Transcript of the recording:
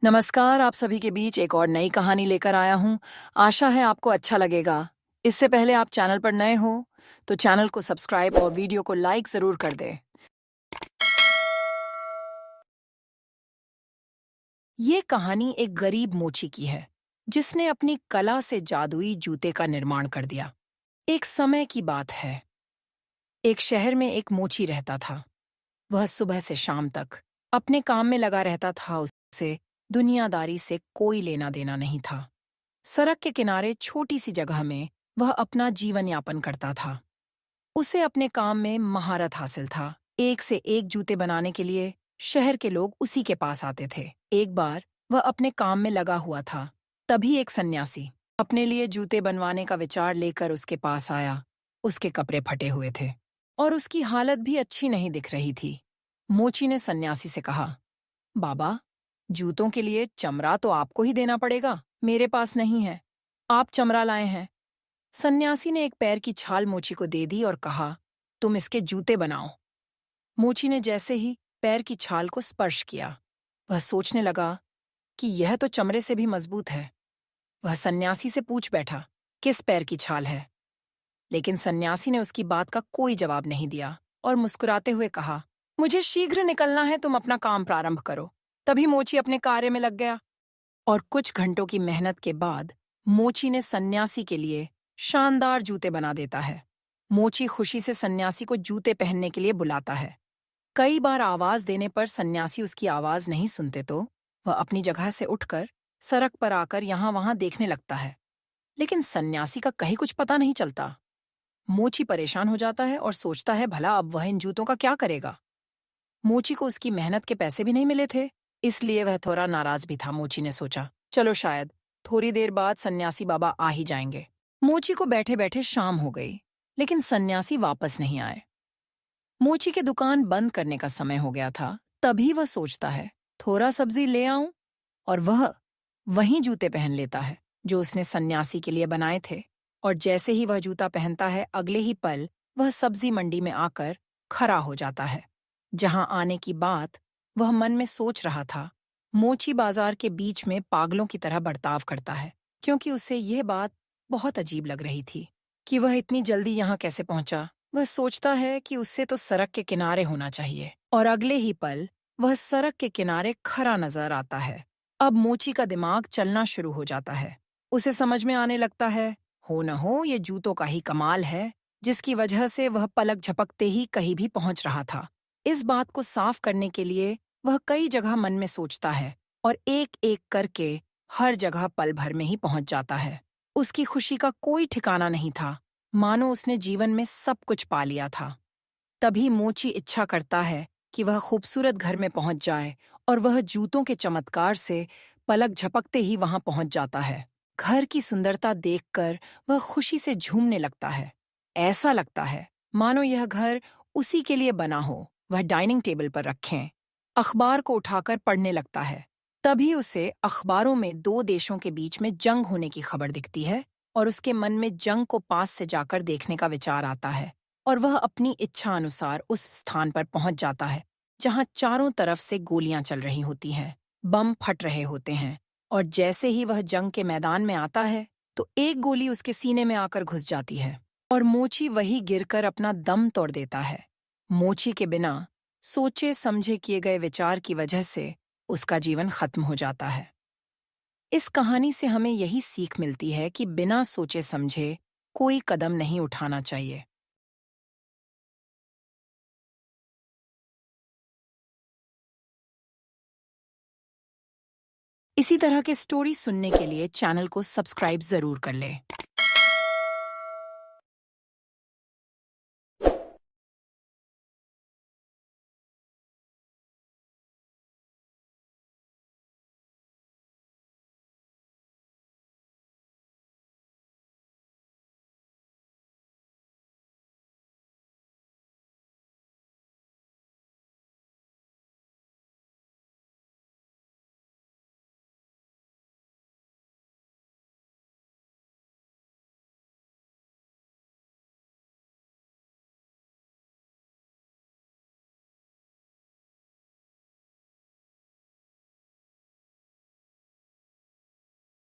नमस्कार, आप सभी के बीच एक और नई कहानी लेकर आया हूँ। आशा है आपको अच्छा लगेगा। इससे पहले आप चैनल पर नए हो तो चैनल को सब्सक्राइब और वीडियो को लाइक जरूर कर दें। ये कहानी एक गरीब मोची की है जिसने अपनी कला से जादुई जूते का निर्माण कर दिया। एक समय की बात है। एक शहर में एक मोची रहता था। वह सुबह से शाम तक अपने काम में लगा रहता था। उससे दुनियादारी से कोई लेना देना नहीं था। सड़क के किनारे छोटी सी जगह में वह अपना जीवन यापन करता था। उसे अपने काम में महारत हासिल था। एक से एक जूते बनाने के लिए शहर के लोग उसी के पास आते थे। एक बार वह अपने काम में लगा हुआ था, तभी एक सन्यासी अपने लिए जूते बनवाने का विचार लेकर उसके पास आया। उसके कपड़े फटे हुए थे और उसकी हालत भी अच्छी नहीं दिख रही थी। मोची ने सन्यासी से कहा, बाबा, जूतों के लिए चमड़ा तो आपको ही देना पड़ेगा, मेरे पास नहीं है। आप चमड़ा लाए हैं। सन्यासी ने एक पैर की छाल मोची को दे दी और कहा, तुम इसके जूते बनाओ। मोची ने जैसे ही पैर की छाल को स्पर्श किया, वह सोचने लगा कि यह तो चमड़े से भी मजबूत है। वह सन्यासी से पूछ बैठा, किस पैर की छाल है? लेकिन सन्यासी ने उसकी बात का कोई जवाब नहीं दिया और मुस्कुराते हुए कहा, मुझे शीघ्र निकलना है, तुम अपना काम प्रारंभ करो। तभी मोची अपने कार्य में लग गया और कुछ घंटों की मेहनत के बाद मोची ने सन्यासी के लिए शानदार जूते बना देता है। मोची खुशी से सन्यासी को जूते पहनने के लिए बुलाता है। कई बार आवाज देने पर सन्यासी उसकी आवाज नहीं सुनते तो वह अपनी जगह से उठकर सड़क पर आकर यहाँ-वहां देखने लगता है। लेकिन सन्यासी का कहीं कुछ पता नहीं चलता। मोची परेशान हो जाता है और सोचता है, भला अब वह इन जूतों का क्या करेगा। मोची को उसकी मेहनत के पैसे भी नहीं मिले थे, इसलिए वह थोड़ा नाराज भी था। मोची ने सोचा, चलो शायद थोड़ी देर बाद सन्यासी बाबा आ ही जाएंगे। मोची को बैठे बैठे शाम हो गई, लेकिन सन्यासी वापस नहीं आए। मोची के दुकान बंद करने का समय हो गया था। तभी वह सोचता है, थोड़ा सब्जी ले आऊं, और वह वहीं जूते पहन लेता है जो उसने सन्यासी के लिए बनाए थे। और जैसे ही वह जूता पहनता है, अगले ही पल वह सब्जी मंडी में आकर खड़ा हो जाता है। जहां आने की बात वह मन में सोच रहा था, मोची बाजार के बीच में पागलों की तरह बर्ताव करता है, क्योंकि उसे यह बात बहुत अजीब लग रही थी कि वह इतनी जल्दी यहाँ कैसे पहुंचा। वह सोचता है कि उससे तो सड़क के किनारे होना चाहिए, और अगले ही पल वह सड़क के किनारे खड़ा नजर आता है। अब मोची का दिमाग चलना शुरू हो जाता है। उसे समझ में आने लगता है, हो न हो ये जूतों का ही कमाल है, जिसकी वजह से वह पलक झपकते ही कहीं भी पहुंच रहा था। इस बात को साफ करने के लिए वह कई जगह मन में सोचता है और एक एक करके हर जगह पल भर में ही पहुंच जाता है। उसकी खुशी का कोई ठिकाना नहीं था, मानो उसने जीवन में सब कुछ पा लिया था। तभी मोची इच्छा करता है कि वह खूबसूरत घर में पहुंच जाए, और वह जूतों के चमत्कार से पलक झपकते ही वहां पहुंच जाता है। घर की सुंदरता देखकर वह खुशी से झूमने लगता है। ऐसा लगता है मानो यह घर उसी के लिए बना हो। वह डाइनिंग टेबल पर रखें, अखबार को उठाकर पढ़ने लगता है। तभी उसे अखबारों में दो देशों के बीच में जंग होने की खबर दिखती है, और उसके मन में जंग को पास से जाकर देखने का विचार आता है। और वह अपनी इच्छा अनुसार उस स्थान पर पहुंच जाता है जहां चारों तरफ से गोलियां चल रही होती हैं, बम फट रहे होते हैं। और जैसे ही वह जंग के मैदान में आता है तो एक गोली उसके सीने में आकर घुस जाती है, और मोची वही गिरकर अपना दम तोड़ देता है। मोची के बिना सोचे समझे किए गए विचार की वजह से उसका जीवन खत्म हो जाता है। इस कहानी से हमें यही सीख मिलती है कि बिना सोचे समझे कोई कदम नहीं उठाना चाहिए। इसी तरह के स्टोरी सुनने के लिए चैनल को सब्सक्राइब जरूर कर लें।